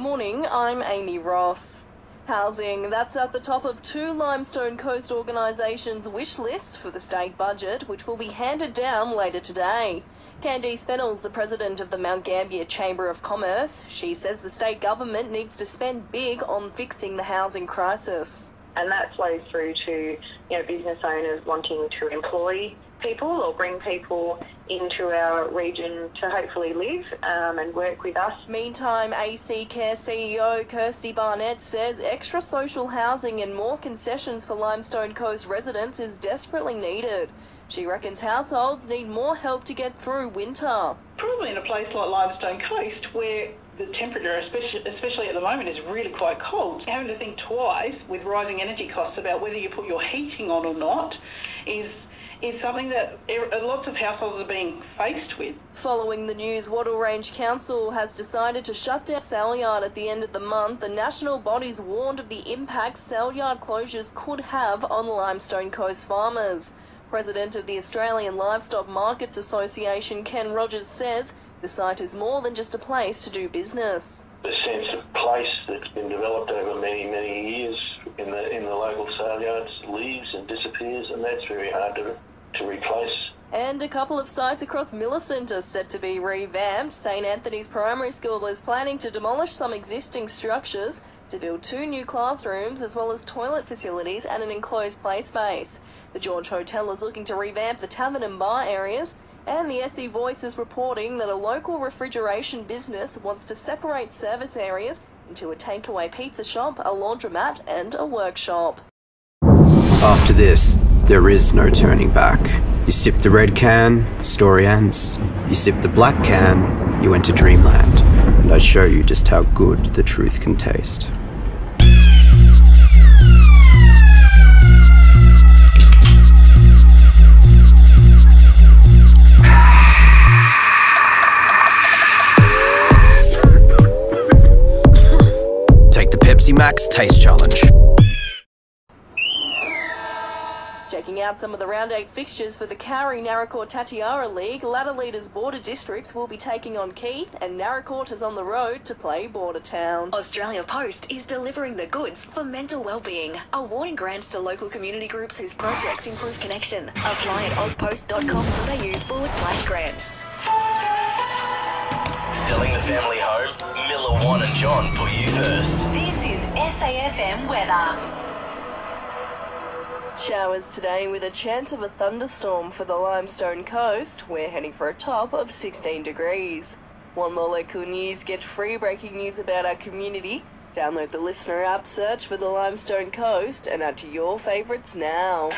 morning, I'm Amy Ross. Housing, that's at the top of two Limestone Coast organisations' wish list for the state budget, which will be handed down later today. Candice Fennell's the president of the Mount Gambier Chamber of Commerce. She says the state government needs to spend big on fixing the housing crisis. And that flows through to business owners wanting to employ people or bring people into our region to hopefully live and work with us. Meantime, AC Care CEO Kirsty Barnett says extra social housing and more concessions for Limestone Coast residents is desperately needed. She reckons households need more help to get through winter. Probably in a place like Limestone Coast where the temperature, especially at the moment, is really quite cold. Having to think twice with rising energy costs about whether you put your heating on or not is something that lots of households are being faced with. Following the news, Wattle Range Council has decided to shut down Saleyard at the end of the month. The national bodies warned of the impact Saleyard closures could have on Limestone Coast farmers. President of the Australian Livestock Markets Association, Ken Rogers, says the site is more than just a place to do business. The sense of place that's been developed over many, many years in the local sale yards leaves and disappears, and that's very hard to replace. And a couple of sites across Millicent are set to be revamped. St Anthony's Primary School is planning to demolish some existing structures to build 2 new classrooms as well as toilet facilities and an enclosed play space. The George Hotel is looking to revamp the tavern and bar areas, and the SE Voice is reporting that a local refrigeration business wants to separate service areas into a takeaway pizza shop, a laundromat and a workshop. After this, there is no turning back. You sip the red can, the story ends. You sip the black can, you enter dreamland. And I show you just how good the truth can taste. Take the Pepsi Max Taste Challenge. Checking out some of the Round 8 fixtures for the Cowrie Naracoorte Tatiara League, ladder leaders Border Districts will be taking on Keith, and Naracoorte is on the road to play Border Town. Australia Post is delivering the goods for mental wellbeing, awarding grants to local community groups whose projects improve connection. Apply at ozpost.com.au/grants. Selling the family home? Miller, Juan and John put you first. This is SAFM weather. Showers today with a chance of a thunderstorm for the Limestone Coast. We're heading for a top of 16 degrees. One more local news, get free breaking news about our community. Download the Listener app, search for the Limestone Coast and add to your favourites now.